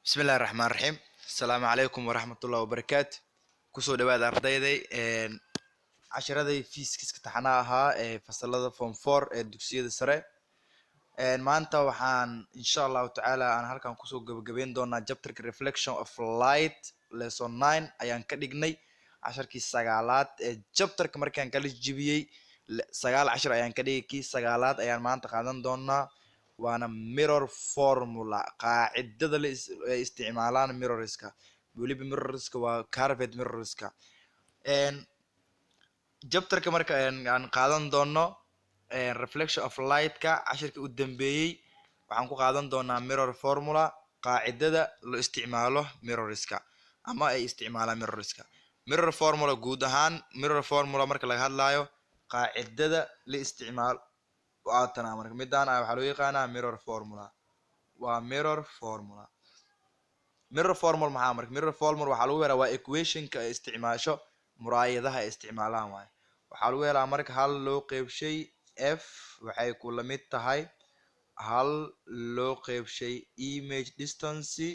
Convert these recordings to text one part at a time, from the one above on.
بسم الله الرحمن الرحيم السلام عليكم ورحمة الله وبركاته كسو دواad ardayday casharaday fiiskiska taxanaha ahaa ee fasalada form 4 ee dugsiyada sare maanta waxaan insha allahu tacaala aan halkan kusoo gabagabeyn doonaa chapterka reflection of light lesson 9 ayaan ka dhignay casharkii sagaalaad ee chapterka markaan kala jibiyey sagaal cashar ayaan ka dhigay kii sagaalaad ayaan maanta qaadan doonaa waana mirror formula qaacidada la isticmaalaan mirrorska weliba mirrorska waa carved mirrorska chapterka marka aan qaadan doono reflection of light-ka cashirka u dambeeyey waxaan ku qaadan doonaa mirror formula qaacidada la isticmaalo mirrorska ama ay isticmaalaan mirror formula guud ahaan mirror formula marka laga hadlayo qaacidada la isticmaalo waatana marka midaan waxaa loo yaqaanaa mirror formula waa mirror formula maxaa marka mirror formula waxaa lagu helaa waa equationka ay isticmaasho muraayadaha ay isticmaalaan waaye waxaa lagu helaa marka hal loo qeybshay f waxay ku la mid tahay hal loo qeybshay image distance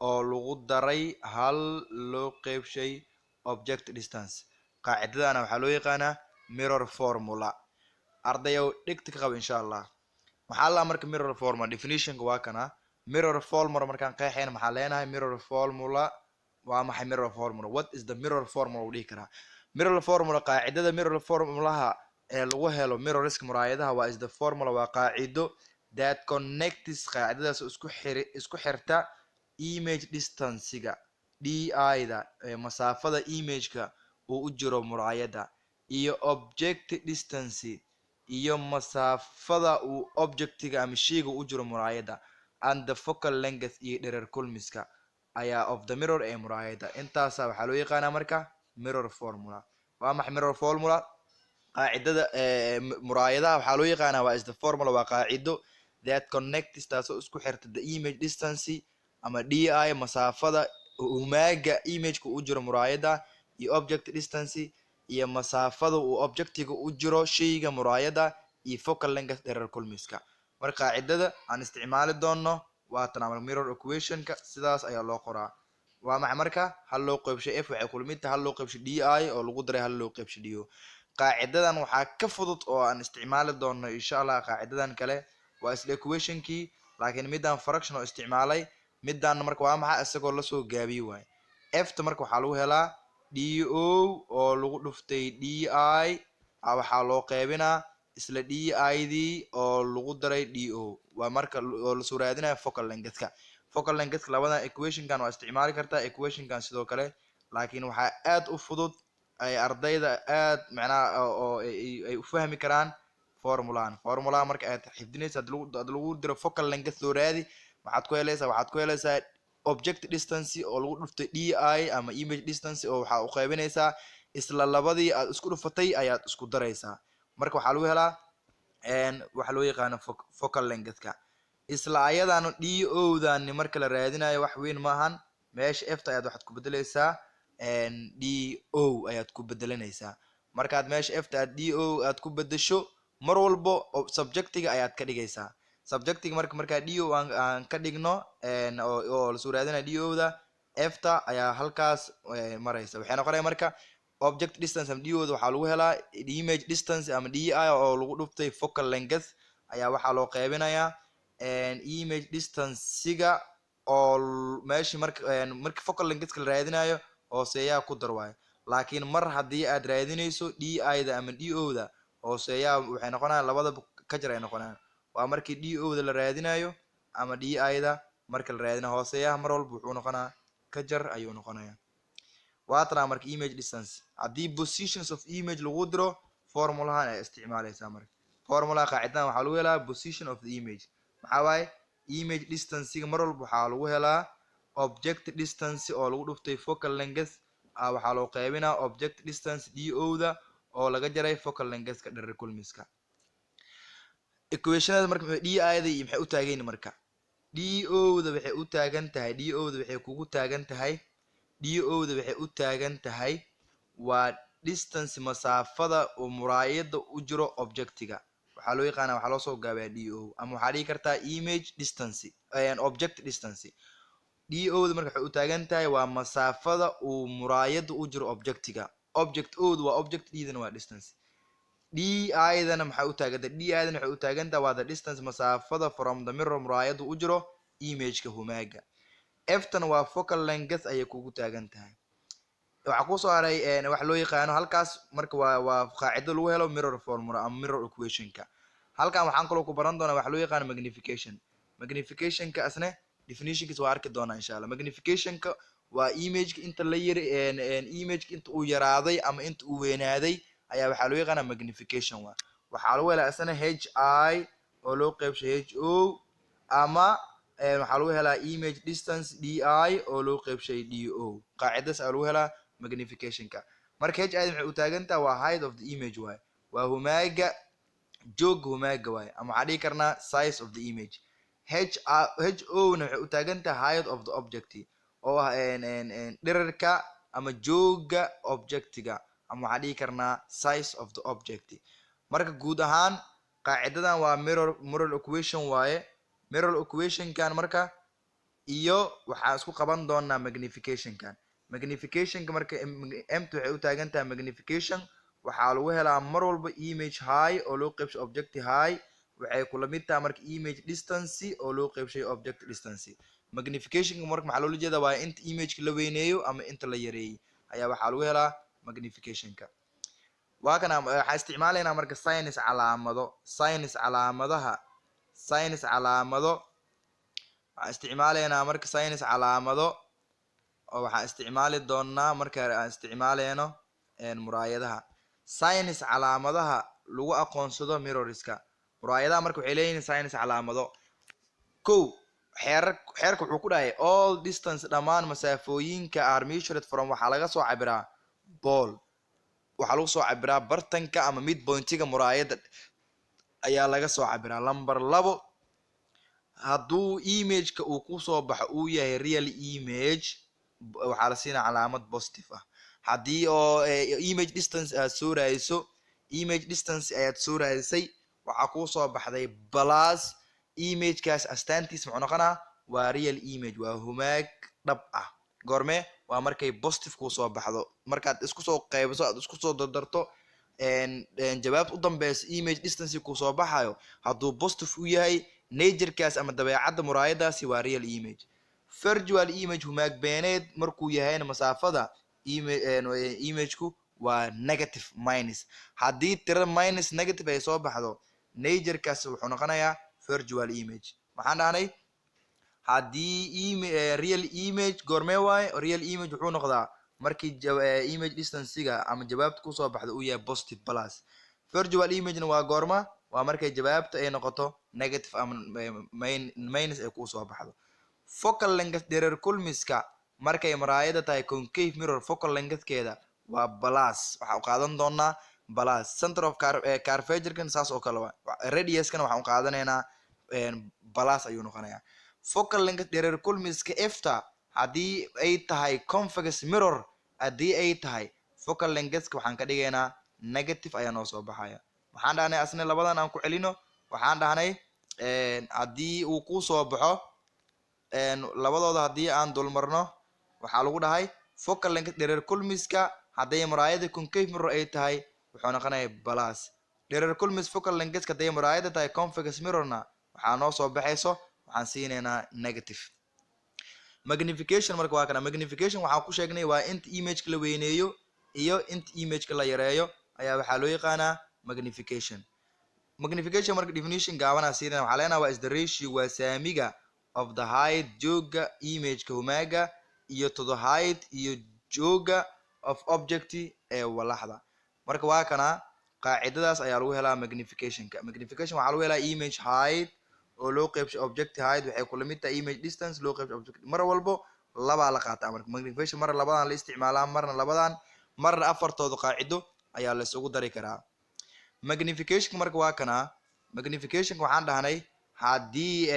oo lagu daray hal loo qeybshay object distance qaacidadana waxaa loo yaqaanaa mirror formula ardayow dhigta ka qaba insha allah maxaa la marka mirror formula definitionka waa kana mirror formula markaan qeexayna maxaa leenahay mirror formula waa maxay mirror formula what is the mirror formula u dhihi karaa mirror formula qaacidada mirror formulaha ee lagu helo mirrorska muraayadaha waa is the formula waa qaacido that connects qaacidadaas isku xirta image distancega di-da masaafada imageka uu u jiro muraayada iyo object distance iyo masaafada uu objectiga ama shayga u jiro muraayada and the focal length iyo dherer kulmiska ayaa of the mirror ee muraayada intaasa waxaa loo yaqaanaa marka mirror formula waa maxay mirror formula qaacidada muraayadaha waxaa loo yaqaanaa waa is the formula waa qaacido that connects taasoo isku xirta the image distance ama di masaafada humaaga imageka u jiro muraayada iyo object distance iyo masaafada uu objectiga u jiro shayga muraayada iyo focal length dherer kulmiska marka qaacidada aan isticmaali doono waa tan mirror equationka sidaas ayaa loo qoraa waa maxay marka hal loo qeybshay f waxay ku lamid tahay hal loo qeybshay di oo lagu daray hal loo qeybshay dio qaacidadan waxaa ka fudud oo aan isticmaali doono insha allah qaacidadan kale waa isla equationkii laakiin midaan fraction oo isticmaalay midaan marka waa maxay isagoo lasoo gaabiyey waay f-ta marka waxaa lagu helaa do oo lagu dhuftay di waxaa loo qeybinaa isla di-dii oo lagu daray do waa marka oo lasoo raadinaya focal lengthka labadan equationkan waa isticmaali kartaa equationkan sidoo kale laakiin waxaa aad u fudud ay ardayda aad macnaha oo ay u fahmi karaan formulaha marka aad xifdinaysa had lagu diro focal length soo raadi waxaad ku helaysaa object distance oo lagu dhuftay di ama image distance oo waxaa u qaybinaysaa isla labadii aad isku dhufatay ayaad isku daraysaa marka waxaa lagu helaa waxa loo yaqaano focal lengthka isla ayadan do-dani marka la raadinayo wax weyn maahan meesha f-ta ayaad waxaad ku bedelaysaa do ayaad ku bedelanaysaa markaad meesha f-ta aad do aad ku bedesho mar walbo subjectiga ayaad ka dhigaysaa subjectiga markaa do aan ka dhigno oo lasoo raadinaya do-da f-ta ayaa halkaas maraysa waxay noqonaya marka object distance ama do-da waxaa lagu helaa image distance ama di oo lagu dhuftay focal length ayaa waxaa loo qeybinayaa image distancega oo meeshii marka focal lengthka la raadinayo hooseeyaa ku dar waayo laakiin mar haddii aad raadinayso di-da ama do-da hooseeyaa waxay noqonayaan labadaba ka jar ay noqonayaan waa markii do-da la raadinayo ama di-da marka la raadinayo hooseeyaha mar walba wuxuu noqonaa ka jar ayuu noqonaya waatana marka image distance haddii positions of image lagu diro formulahan ay isticmaalaysaa marka formulaha qaacidadan waxaa lagu helaa position of the image maxaa waaye image distancega mar walba waxaa lagu helaa object distance oo lagu dhuftay focal length waxaa loo qeybinaa object distance do-da oo laga jaray focal lengthka dherer kulmiska equationada marka di-da maxay u taagayn marka do-da waxay u taagan tahay do-da waxay kugu taagan tahay do-da waxay u taagan tahay waa distance masaafada oo muraayada u jiro objectiga waxaa loo yaqaana waxaa loo soo gaabiyaa do ama waxaa dhihi kartaa image distance object distance do da marka waxay u taagan tahay waa masaafada uu muraayada u jiro objectiga. Object o waa object, d dana waa distance. di dana maxay u taagantahay? di dana waxay u taagantahay waa the distance, masaafada from the mirror muraayada u jiro imageka humaaga. f tana waa focal length ayay kugu taagan tahay. waxaa kusoo haray wax loo yaqaano halkaas marka waa qaacido lagu helo mirror formula ama mirror equationka. halkan waxaan kaloo ku baran doonaa wax loo yaqaano magnification. Magnificationka asne definitionkiisa waa arki doonaa insha Allah. Magnificationka waa imageka inta la yiri imageka inta uu yaraaday ama inta uu weynaaday ayaa waxaa loo yaqaanaa magnification. waxaa lagu helaa asna hi oo loo qaybshay ho, ama waxaa lagu helaa image distance di oo loo qaybshay do. qaacidadas ayaa lagu helaa magnificationka. marka hi maxay u taagantahay waa height of the image waaye, waa humaaga jooga humaaga waaye, ama waxaa dhihi karnaa size of the image. ho na waxay u taagantahay height of the object oo ah dhererka ama jooga objectiga, ama waxaa dhihi karnaa size of the object. marka guud ahaan qaacidadan waa mirror equation waaye. mirror equationkan marka iyo waxaan isku qaban doonaa magnificationkan. Magnificationka marka mt waxay u taagan tahay magnification, waxaa lagu helaa mar walba image high oo loo qaybshay object high, waxay kula mid tahay marka image distance oo loo qaybshay object distance. Magnificationka marka maxaa loola jeedaa waa inta imageka la weyneeyo ama inta la yareeyo ayaa waxaa lagu helaa magnificationka. waa kana waxaa isticmaalaynaa marka sinus calaamado. waxaan isticmaalaynaa marka sinus calaamado oo waxaan isticmaali doonaa marka aan isticmaaleyno muraayadaha. sinus calaamadaha lagu aqoonsado mirrorska. muraayadaha marka waxay leeyihiin sinus calaamado. kow, xeerka wuxuu ku dhahay all distance dhammaan masaafooyinka are measured from waxaa laga soo cabiraa ball. waxaa lagu soo cabiraa bartanka ama midpointiga muraayada ayaa laga soo cabiraa. lambar 2, hadduu imageka uu kusoo baxo uu yahay real image waxaa la siinaa calaamad positive ah. haddii oo image distance aad soo raadiso, image distance ayaad soo raadisay, waxaa kusoo baxday plus, imagekaas astaantiis muxuu noqonaa waa real image, waa humaag dhab ah. goorme? waa markay positive kusoo baxdo. markaad isku soo qaybiso aad isku soo dardarto jawaabta u dambeysa image distance kusoo baxayo hadduu positive u yahay, naturekaas ama dabeecadda muraayadaasi waa real image. virtual image humaag beeneed markuu yahayna masaafada imageku waa negative minus. haddii tira minus negative ay soo baxdo, naturekaas wuxuu noqonayaa virtual image. maxaan dhahnay? haddii real image goormee waaye? real image wuxuu noqdaa markii image distancega ama jawaabta kusoo baxda uu yahay positive plus. virtual imagena waa goorma? waa markay jawaabta ay noqoto negative ama minus ay kusoo baxdo. focal length dherer kulmiska markay muraayada tahay concave mirror, focal lengthkeeda waa plus. waxaan u qaadan doonaa plus. center of curvature-kan saas oo kale waa. radiuskana waxaan u qaadanaynaa plus ayuu noqonayaa. focal length dherer kulmiska efta haddii ay tahay convex mirror, haddii ay tahay focal lengthka waxaan ka dhigaynaa negative ayaa noo soo baxaya. waxaan dhahnay asna labadan aan ku celino. waxaan dhahnay haddii uu ku soo baxo labadooda haddii aan dulmarno, waxaa lagu dhahay focal length dherer kulmiska hadday muraayada concave mirror ay tahay wuxuu noqonaya plus. dherer kulmis focal lengthka hadday muraayada tahay convex mirrorna waxaa noo soo baxayso waxaan siinaynaa negative. magnification marka waa kana. magnification waxaan ku sheegnay waa inta imageka la weyneeyo iyo inta imageka la yareeyo ayaa waxaa loo yaqaanaa magnification. magnification marka definition gaabanaa siinayna waxaa leenahay waa is the ratio, waa saamiga of the height jooga imageka humaaga iyo to the height iyo jooga of object ee walaxda. marka waa kana qaacidadaas ayaa lagu helaa magnificationka. magnification waxaa lagu helaa image height oo loo qaybshay object height waxay kula mid tahay image distance loo qaybshay object. mar walbo labaa la qaataa marka magnification. mar labadan la isticmaalaa, marna labadan, marna afartooda qaacido ayaa la isugu dari karaa. magnification marka waa kana. magnification waxaan dhahnay haddii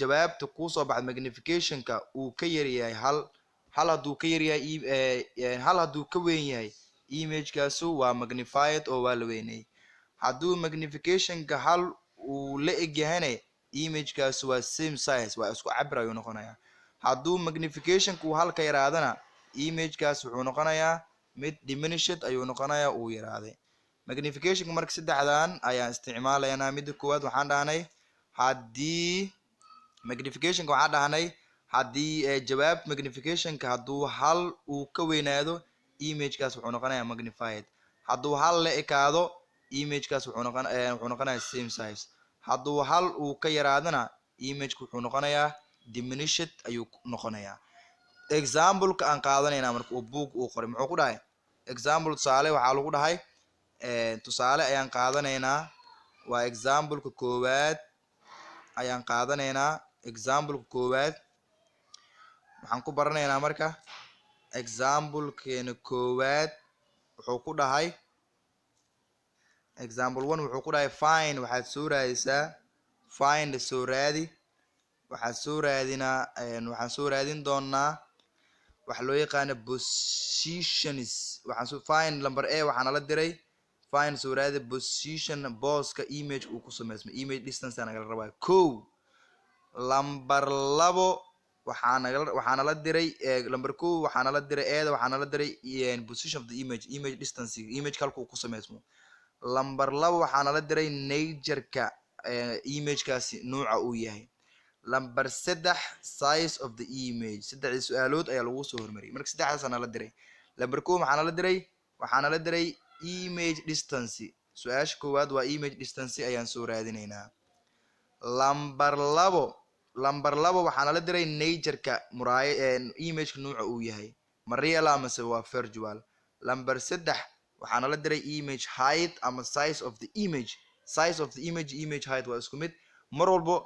jawaabta kusoo baxda magnificationka uu ka yaryahay hal hadduu ka yaryahay hal hadduu ka weyn yahay imagekaasu waa magnified oo waa la weynay. hadduu magnificationka hal uu la eg yahayna imagekaasu waa same size, waa isku cabir ayuu noqonayaa. hadduu magnificationku halka yaraadana imagekaas wuxuu noqonayaa mid diminished ayuu noqonayaa uu yaraaday. magnificationka marka saddexdan ayaan isticmaalaynaa. midda koowaad waxaan dhahnay haddii magnificationka waxaan dhahnay haddii jawaab magnificationka hadduu hal uu ka weynaado imagekaas wuxuu noqonayaa magnified. hadduu hal la ekaado imagekaas wuxuu noqonayaa same size. hadduu hal uu ka yaraadana imageka wuxuu noqonayaa diminished ayuu noqonayaa. exampleka aan qaadanaynaa marka uu book uu qoray muxuu ku dhahay example tusaale waxaa lagu dhahay tusaale ayaan qaadanaynaa. waa exampleka koowaad ayaan qaadanaynaa. exampleka koowaad waxaan ku baranaynaa marka examplekeena koowaad wuxuu ku dhahay example 1 wuxuu ku dhahay find waxaad soo raadisaa find soo raadi waxaan soo raadin doonaa waxa loo yaqaano positions. find number a waxaana la diray find soo raadi position booska image uu ku sameysmo image distance nagala rabaa kow. number 2 waxaana la diray number 2 waxaana la diray eeda waxaana la diray position of the image distance image halka uu ku sameysmo. number 2 waxaana la diray nature-ka imagekaasi nuuca uu yahay. number 3 size of the image. saddexdii su-aalood ayaa lagu soo hormariyay marka saddexdaasana la diray. number 1 waxaana la diray image distance. su-aasha koowaad waa image distance ayaan soo raadinaynaa. number 2 waxaana la diray nature-ka imageka nuuca uu yahay ma real amase waa virtual. number 3 waxaana la diray image height ama size of the image. size of the image height waa isku mid mar walbo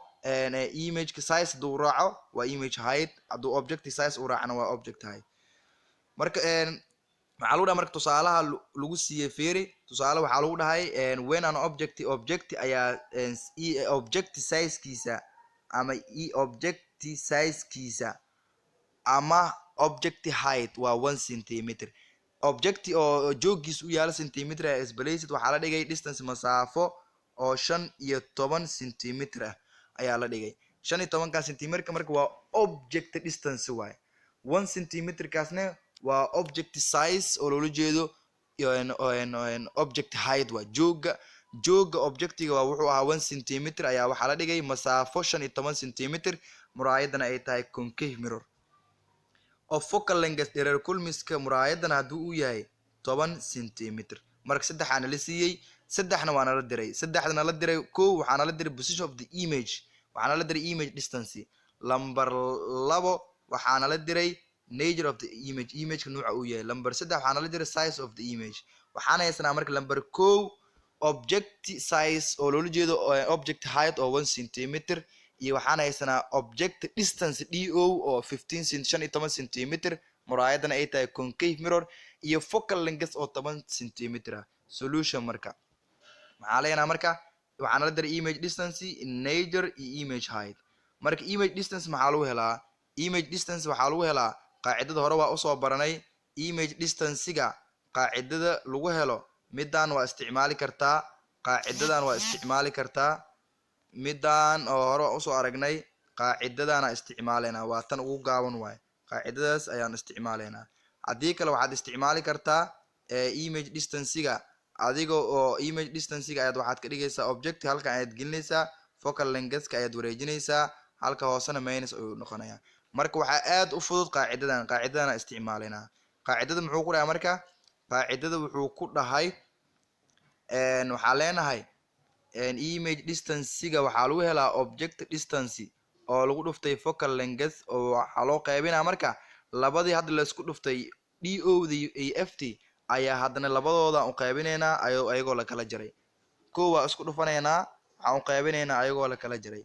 imageka size hadduu raaco waa image height hadduu object size uu raacana waa object height. marka maxaa lagu dhahay marka tusaalaha lagu siiyey fiiri tusaale waxaa lagu dhahay when an object ayaa object sizekiisa ama ama object height waa 1 centimeter. object oo joogiis u yaala centimeter ayaa isbalaced waxaa la dhigay distance masaafo oo 15 centimeter ah ayaa la dhigay. 15 centimeter marka waa object distance waay. 1 centimeter kaasna waa object size oo loola jeedo object height waa jooga objectiga waa wuxuu ahaa 1 centimeter ayaa waxaa la dhigay masaafo 15 centimeter muraayadana ay tahay concave mirror. of focal length dherer kulmiska muraayadana hadduu uu yahay 10 centimeter. marka saddexaana la siiyey saddexna waana la diray. saddexdana la diray kow waxaana la diray position of the image waxaana la diray image distance. number 2 waxaana la diray nature of the imageka nuuca uu yahay. number 3 waxaana la diray size of the image waxaana haysanaa marka number 1 object size oo loola jeedo object height oo 1 centimeter iyo waxaana haysanaa object distance do oo 15 centimeter muraayadana ay tahay concave mirror iyo focal length oo 10 centimeter ah. solution marka maxaa leenahay marka waxaana la diray image distance nature iyo image height. marka image distance maxaa lagu helaa image distance waxaa lagu helaa qaacidada hore waa usoo baranay. image distancega qaacidada lagu helo midaan waa isticmaali kartaa qaacidadan waa isticmaali kartaa midaan oo hore usoo aragnay qaacidadana isticmaaleynaa waa tan ugu gaaban waay qaacidadaas ayaan isticmaaleynaa. haddii kale waxaad isticmaali kartaa image distancega adiga oo image distancega ayaad waxaad ka dhigaysaa object halkan ayaad gelinaysaa focal lengthka ayaad wareejinaysaa halka hoosena minus ayuu noqonayaa. marka waxaa aad u fudud qaacidadana isticmaaleynaa. qaacidada muxuu ku dhahay marka qaacidada wuxuu ku dhahay waxaa leenahay image distancega waxaa lagu helaa object distance oo lagu dhuftay focal length oo waxaa loo qaybinaa marka labadii hadda la isku dhuftay do iyo ft ayaa haddana labadooda u qaybinaynaa ayagoo la kala jaray. kow waa isku dhufanaynaa waxaan u qaybinaynaa ayagoo la kala jaray.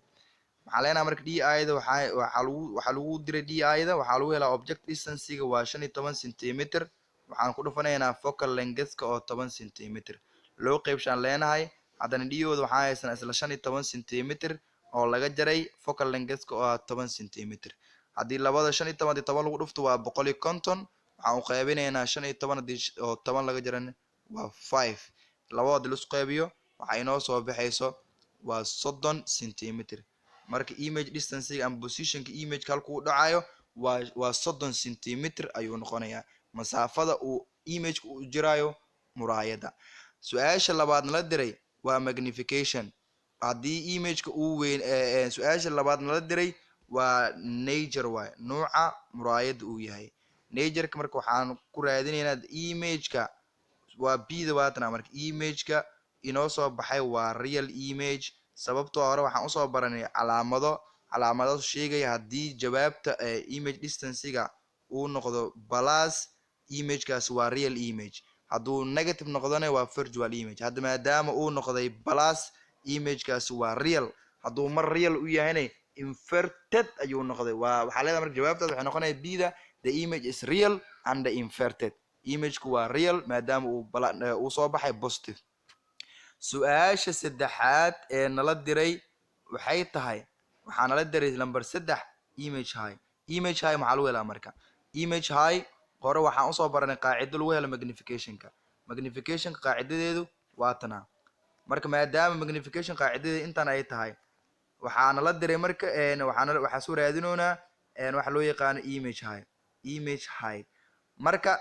maxaa leenahay marka di-da waxaa lagu diray di-da waxaa lagu helaa object distancega waa 15 centimeter waxaan ku dhufanaynaa focal lengthka oo 10 centimeter loo qaybshaan leenahay haddana dhiyooda waxaa haysan isla 15 centimeter oo laga jaray focal lengthka oo 10 centimeter. haddii labada 15 haddii 10 lagu dhufto waa 150 waxaan u qaybinaynaa 15 haddii oo 10 laga jaran waa 5 labada la isku qaybiyo waxaa inoo soo baxayso waa 30 centimeter. marka image distance ama positionka image halkuu dhacayo waa 30 centimeter ayuu noqonayaa masaafada uu image u jirayo muraayada. su-aasha labaadna la diray waa magnification. haddii imageka uu weyn su-aasha labaadna la diray waa nature waay nooca muraayada uu yahay. natureka marka waxaan ku raadinaynaa imageka waa bida waatana marka imageka inoo soo baxay waa real image sababtoo hore waxaan usoo baranay calaamado sheegaya haddii jawaabta image distancega uu noqdo plus imagekaas waa real image hadduu negative noqdona waa virtual image. hadda maadaama uu noqday plus imagekaas waa real hadduu mar real u yahayna inverted ayuu noqday waxaa leedahay marka jawaabtaas waxay noqonaya bida the image is real and the inverted. imageku waa real maadaama uu soo baxay positive. su-aasha saddexaad ee nala diray waxay tahay waxaa nala diray number 3 image high. image high maxaa lagu helaa marka image high hore waxaan usoo baranay qaacido lagu helo magnificationka qaacidadeedu waa tana marka maadaama magnification qaacidadeedu intan ay tahay waxaa nala diray marka waxaa soo raadinoonaa waxa loo yaqaano image high marka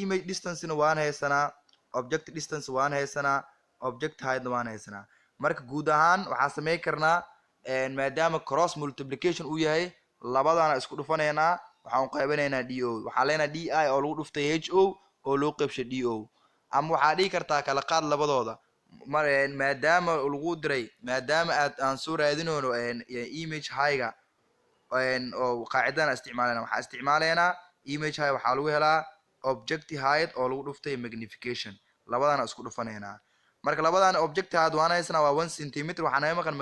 image distance waan haysanaa object distance waan haysanaa object height waan haysanaa marka guud ahaan waxaan sameyn karnaa maadaama cross multiplication uu yahay labadana isku dhufanaynaa waxaan qaybinaynaa do waxaan leenahay di oo lagu dhuftay ho oo loo qaybshay do ama waxaa dhigi kartaa kala qaad labadooda maadaama lagu diray maadaama aan soo raadinoono image high-ga oo qaacidana isticmaalana waxaan isticmaalaynaa image high waxaa lagu helaa object height oo lagu dhuftay magnification labadana isku dhufanaynaa marka labadana object height waan haysanaa waa 1 centimeter waxaan maqan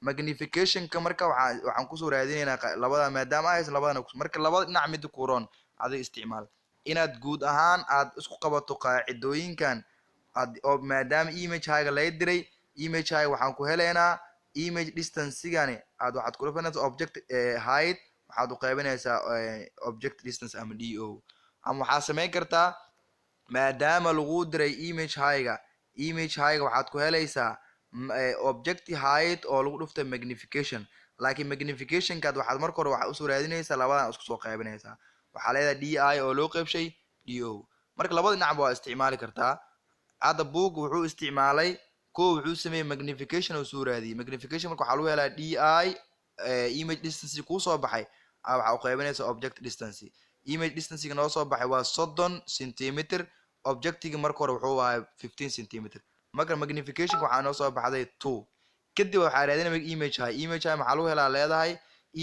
magnificationka marka waxaan kusoo raadinaynaa labada maadaama aysan labadana marka labada dhinac mid ku roon adiga isticmaal inaad guud ahaan aad isku qabato qaacidooyinkan oo maadaama image high-ga laga diray image high waxaan ku helaynaa image distance-gani waxaad ku dhufanaysaa object height waxaad u qaybinaysaa object distance ama do ama waxaad samayn kartaa maadaama lagu diray image high-ga waxaad ku helaysaa object height oo lagu dhuftay magnification laakiin magnificationkaad waxaad marka hore waxaad usoo raadinaysaa labadan isku soo qaybinaysaa waxaa leedahay di oo loo qaybshay do marka labada dhinacba waa isticmaali kartaa. hadda book wuxuu isticmaalay wuxuu sameeyey magnification oo soo raadiyay magnification marka waxaa lagu helaa di image distance kuu soo baxay waxaa u qaybinaysaa object distance image distance noo soo baxay waa 30 centimeter objectiga marka hore wuxuu ahaa 15 centimeter marka magnification waxaa noo soo baxday 2 kadib waxaa raadinay image high maxaa lagu helaa leedahay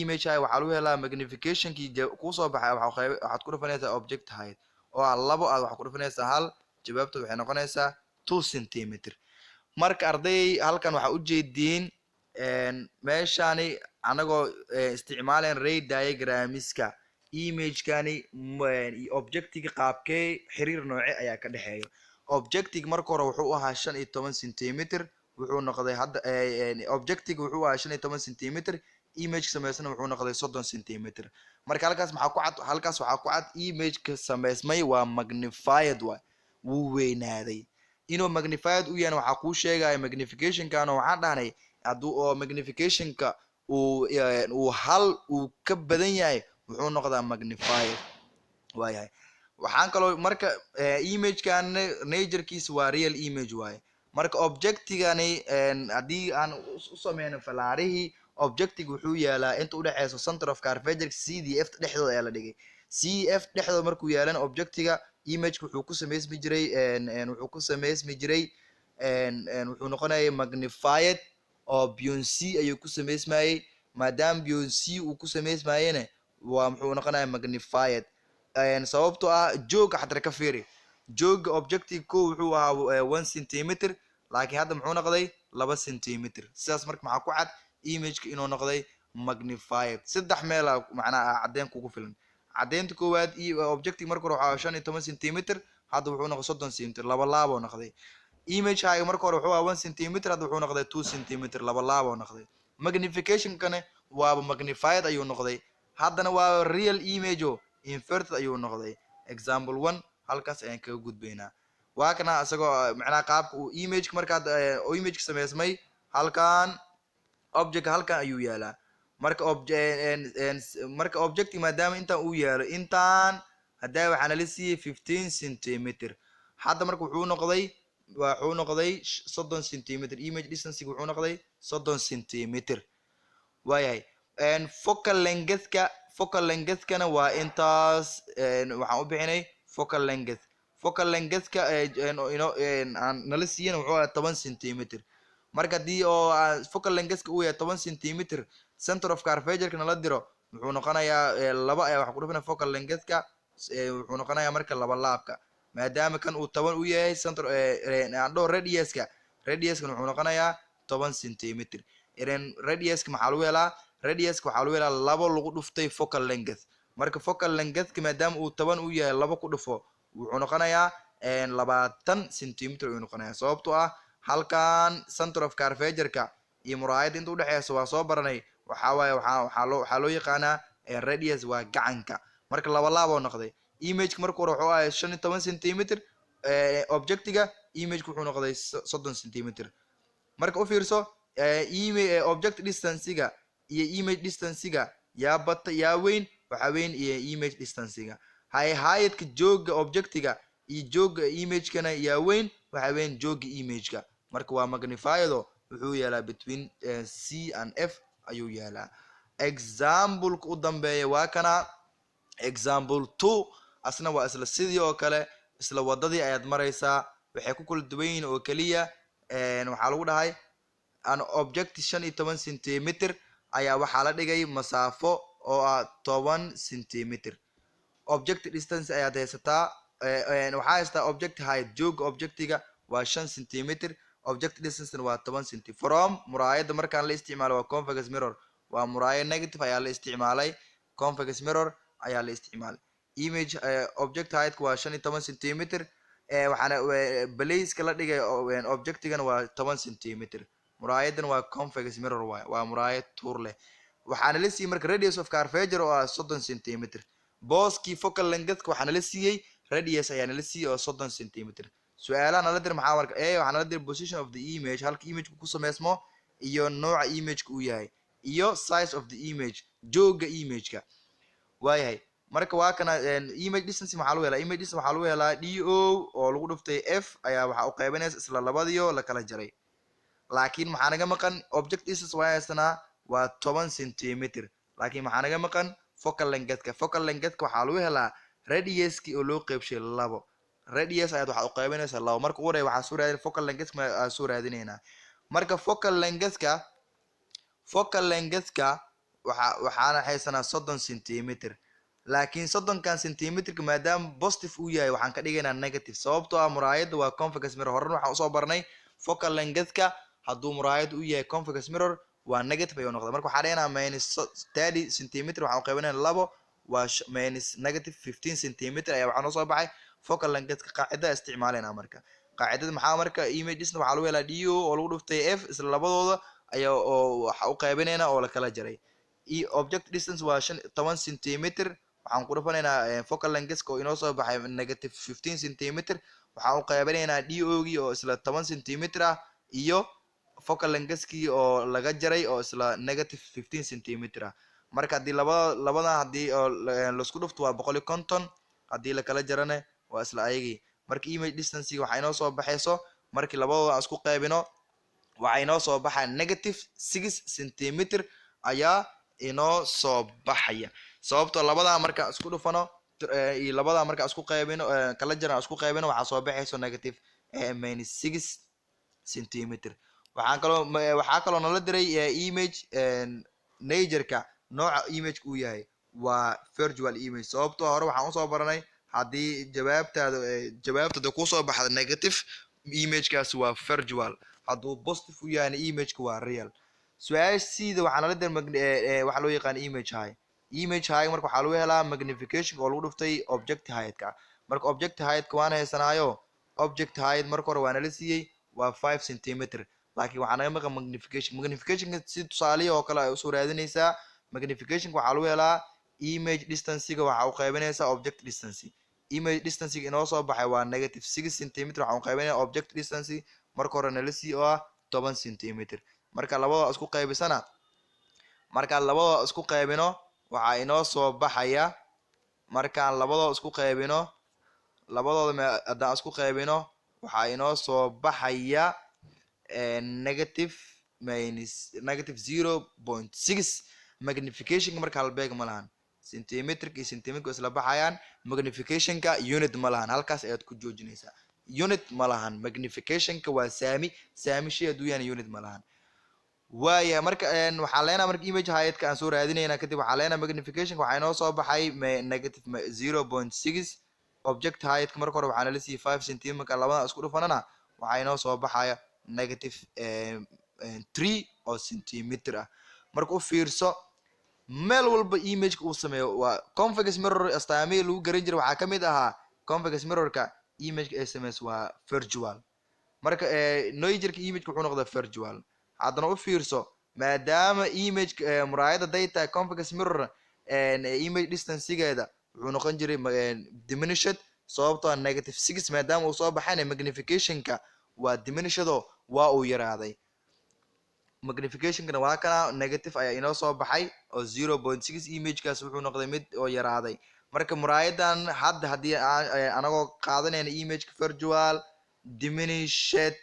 image high waxaa lagu helaa magnificationkii kuu soo baxay waxaad ku dhufanaysaa object height oo labo waxaad ku dhufanaysaa hal jawaabtu waxay noqonaysaa 2 centimeter marka arday halkan waxa u jeediin meeshani anagoo isticmaaleen ray diagramska imagekani objectiga qaabkee xiriir nooce ayaa ka dhaxeeyo objectiga marka hore wuxuu ahaa 15 centimeter wuxuu noqday hadda objectiga wuxuu ahaa 15 centimeter image sameysana wuxuu noqday 30 centimeter marka halkaas waxaa ku cad imageka sameysmay waa magnified wuu weynaaday inuu magnified u yahay waxaa kuu sheegaya magnificationkan waxaan dhahnay hadduu oo magnificationka uu hal uu ka badan yahay wuxuu noqdaa magnified waayahay. waxaan kaloo marka imagekan naturekiisa waa real image waaye marka objectigani haddii aan u sameyno falaarihii objectig wuxuu yaalaa inta udhexeyso center of curvature cdf dhexdooda ayaa la dhigay cf dhexdooda markuu yaalana objectiga image wuxuu ku sameysmi jiray wuxuu noqonayay magnified oo beyonce ayuu ku sameysmayay maadaama beyonce uu ku sameysmayena waa muxuu noqonaya magnified sababtoo jooga xatar ka fiiri jooga objective wuxuu ahaa 1 centimeter laakiin hadda muxuu noqday 2 centimeter sidaas marka maxaa ku cad imageka inuu noqday magnified saddex meel macnaha cadeen kugu filan cadeynta koowaad objective marka hore waxaa 15 centimeter hadda wuxuu noqday 30 centimeter laabo noqday image high marka hore wuxuu ahaa 1 centimeter hadda wuxuu noqday 2 centimeter laabo noqday magnification kana waa magnified ayuu noqday haddana waa real image inverted ayuu noqday example 1 halkaas ayaan kaga gudbaynaa waa kana asagoo macnaha qaabka uu image markaad image sameysmay halkan object halkan ayuu yaalaa marka marka objecti maadaama intaan uu yaalo intaan haddaa waxaa nala siiyey 15 centimeter hadda marka wuxuu noqday 30 centimeter image distance wuxuu noqday 30 centimeter waayahay focal length-kana waa intaas waxaan u bixinay focal length-ka aan nala siiyana wuxuu ahaa 10 centimeter marka haddii oo focal length-ka uu yahay 10 centimeter center of curvature-ka nala diro wuxuu noqonayaa laba ayaa waxaan ku dhufina focal length-ka wuxuu noqonayaa marka laba laabka maadaama kan uu 10 u yahay center andho radius-ka wuxuu noqonayaa 10 centimeter radius-ka maxaa lagu helaa radius-ka waxaa lagu helaa labo lagu dhuftay focal length marka focal length-ka maadaama uu 10 u yahay laba ku dhufo wuxuu noqonayaa 20 centimeter ayuu noqonayaa sababtoo ah halkan center of curvature-ka iyo muraayada inta udhexeysa waa soo baranay waxaa loo yaqaanaa radius waa gacanka marka laba laaboo noqday image marka hore wuxuu ahay 15 centimeter objectiga image wuxuu noqday 30 centimeter marka u fiirso object distance-ga iyo image distance-ga yaa weyn waxa weyn iyo image distance-ga height-ka jooga objectiga iyo jooga image-kana yaa weyn waxa weyn jooga image-ka marka waa magnified-o wuxuu yaalaa between C and F ayuu yaalaa example-ka u dambeeya waa kana example 2 asna waa isla sidii oo kale isla wadadii ayaad maraysaa waxay ku kala duwan yihiin oo kaliya waxaa lagu dhahay an object 15 centimeter ayaa waxaa la dhigay masaafo oo ah 10 centimeter object distance ayaad haysataa waxaa haystaa object height jooga objectiga waa 5 centimeter object distance waa 10 cm from muraayada markaan la isticmaalo waa convex mirror waa muraayad negative ayaa la isticmaalay convex mirror ayaa la isticmaalay image object height waa 15 centimeter waxaana base-ka la dhigay objectigana waa 10 centimeter muraayadan waa convex mirror waa muraayad tuur leh waxaana la siiyey marka radius of curvature oo ah 30 centimeter booskii focal length waxaana la siiyey radius ayaana la siiyey oo 30 centimeter su'aalaha nala dir maxaa marka waxaa nala dir position of the image halka image-ku ku sameysmo iyo nooca image-ka uu yahay iyo size of the image jooga image-ka waayahay marka waa kana image distance maxaa lagu helaa image distance waxaa lagu helaa do oo lagu dhuftay f ayaa waxaa u qaybanaysa isla labadiyo la kala jaray laakiin maxaa naga maqan object distance waa haysanaa waa 10 centimeter laakiin maxaa naga maqan focal length-ka waxaa lagu helaa radius-ki oo loo qaybshay labo radius ayaad waxaad u qaybanaysaa labo marka ugu horeeya waxaa soo raadin focal length-ka aan soo raadinaynaa marka focal length-ka waxaana haysanaa 30 centimeter laakiin 30 centimeter-ka maadaama positive uu yahay waxaan ka dhigaynaa negative sababtoo ah muraayada waa convex mirror horena waxaan usoo barnay focal length-ka hadduu muraayad u yahay convex mirror waa negative ayuu noqda marka waxaa dhiganaa minus 30 centimeter waxaan u qaybanayna labo waa minus negative 15 centimeter ayaa waxaa noo soo baxay focal length-ka qaacida isticmaalayna marka qaacidada maxaa marka image distance waxaa lagu helaa do oo lagu dhuftay f isla labadooda ayaa oo waxa u qaybanayna oo la kala jaray object distance waa 10 centimeter waxaan ku dhufanaynaa focal length-ka oo inoo soo baxay negative 15 centimeter waxaan u qaybanaynaa do-gii oo isla 10 centimeter ah iyo focal length-kii oo laga jaray oo isla negative 15 centimeter ah marka haddii labada haddii oo laisku dhufto waa 150 haddii la kala jarana waa isla ayagii marka image distance waxaa inoo soo baxayso markii labadooda aan isku qaybino waxaa inoo soo baxaya negative 6 centimeter ayaa inoo soo baxaya sababtoo labadaa marka isku dhufano iyo labadaa marka isku qaybino kala jaran isku qaybino waxaa soo baxayso negative minus 6 centimeter waxaa kaloo nala diray image nature-ka nooca image uu yahay waa virtual image sababtoo hore waxaan usoo baranay haddii jawaabtada kusoo baxda negative image-kaas waa virtual hadduu positive u yahayna image-ka waa real su-aashiida waxaa nala diray waxaa loo yaqaan image high marka waxaa lagu helaa magnification oo lagu dhuftay object height-ka marka object height-ka waan haysanaayo object height marka hore waa nala siiyey waa 5 centimeter laakiin waxaa naga maqan magnificationka si tusaalihi oo kale ay usoo raadinaysaa magnificationka waxaa lagu helaa image distance-ga waxaa u qaybanaysaa object distance image distance-ga inoo soo baxay waa negative 6 centimeter waxaan u qaybanaya object distance marka hore nala sii oo ah 10 centimeter marka labada isku qaybisana marka labada isku qaybino waxa inoo soo baxaya markaan labada isku qaybino labadooda haddaan isku qaybino waxa inoo soo baxaya negative minus negative 0.6 magnification marka halbeeg ma lahan centimeter iyo centimeter isla baxayaan magnification ka unit ma lahan halkaas ayaad ku joojinaysaa unit ma lahan magnification ka waa saami shay haduu yahay unit ma lahan waaya marka waxaa leenahay marka image height ka aan soo raadinayna kadib waxaa leenahay magnification waxa inoo soo baxay negative 0.6 object height marka hore waxaa la siiyay 5 cm marka labada isku dhufanana waxa inoo soo baxaya negative 3 oo centimeter ah marka u fiirso meel walba image uu sameeyo waa convex mirror astaamay lagu garan jiray waxa kamid ahaa convex mirror ka image SMS waa virtual marka noyjerka image wuxuu noqdaa virtual haddana u fiirso maadaama image muraayada data convex mirror image distance-geeda wuxuu noqon jiray diminished sababtoo ah negative 6 maadaama uu soo baxayna magnification ka waa diminished waa uu yaraaday magnification kana waa kana negative ayaa inoo soo baxay oo 0.6 image kaas wuxuu noqday mid oo yaraaday marka muraayadan hadda hadii anagoo qaadanayna image virtual diminished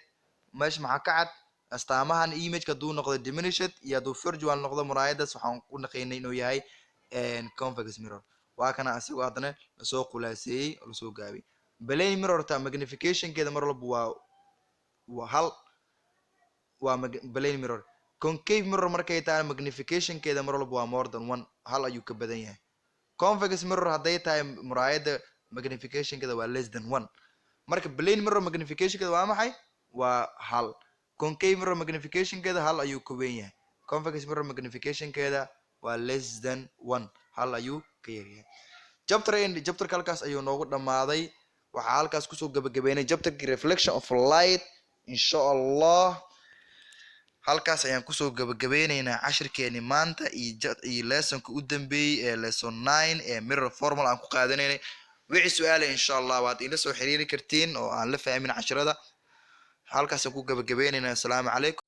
mesh maxaa ka cad astaamahan image ka duu noqdo diminished iyo duu virtual noqdo muraayadaas waxaan ku naqaynay inuu yahay convex mirror waa kana asagoo hadana la soo qulaaseeyay oo la soo gaabay plane mirror ta magnification keeda mar walba waa hal waa plane mirror concave mirror markay tahay magnification keeda mar walba waa more than 1 hal ayuu ka badan yahay convex mirror haday tahay muraayada magnification keeda waa less than 1 marka plane mirror magnification keeda waa maxay waa hal concave mirror magnification keeda hal ayuu ka weyn yahay convex mirror magnification keeda waa less than 1 hal ayuu ka yar yahay chapter halkaas ayuu noogu dhamaaday waxaa halkaas kusoo gabagabeynay chapterkii reflection of light insha Allah halkaas ayaan kusoo gabagabeynaynaa cashirkeeni maanta iyo lessonka u dambeeyay ee lesson 9 ee mirror formula aan ku qaadanaynay wixii su'aal insha Allah waad ila soo xiriiri kartiin oo aan la fahmin casharada halkaas ku gabagabeynaynaa. Assalaamu calaykum.